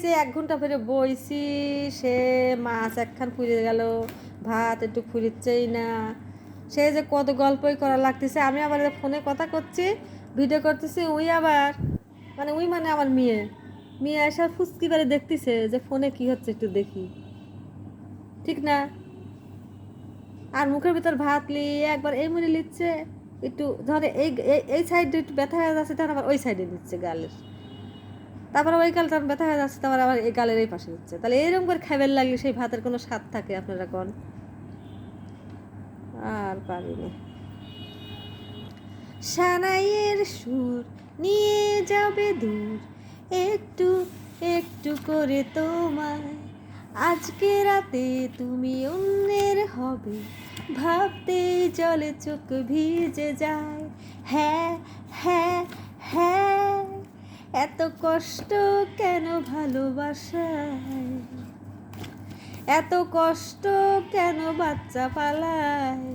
যে 1 ঘন্টা ধরে বইছি, সে মাছ একখান ফুরিয়ে গেল, ভাত একটু ফুরিচ্ছেই না। সে যে কত গল্পই করা লাগতেছে, আমি আবার ফোনে কথা করছি, ভিডিও করতেছি, ওই আবার মানে ওই মানে আমার মেয়ে মেয়ে এসে ফুচকি বারে দেখতেছে যে ফোনে কি হচ্ছে একটু দেখি, ঠিক না? আর মুখের ভিতর ভাত নিয়ে একবার এই মুড়ি নিচ্ছে, একটু ধরে এই এই সাইডে একটু ব্যথা হয়ে যাচ্ছে, তখন আবার ওই সাইডে নিচ্ছে গালের, তারপরে ওই গালটা ব্যথা হয়ে যাচ্ছে, তারপর আবার এই গালের এই পাশে নিচ্ছে। তাহলে এরকম করে খাবার লাগলে সেই ভাতের কোনো স্বাদ থাকে আপনারা কোন? আর পারিনি। সানাইয়ের সুর নিয়ে যাবে দূর, একটু একটু করে তোমায়, আজকে রাতে তুমি অন্যের হবে, ভাবতেই জলে চোখ ভিজে যায়। হ্যাঁ, হ্যাঁ, হ্যাঁ, এত কষ্ট কেন ভালোবাসায়, এত কষ্ট কেন বাচ্চা পালায়।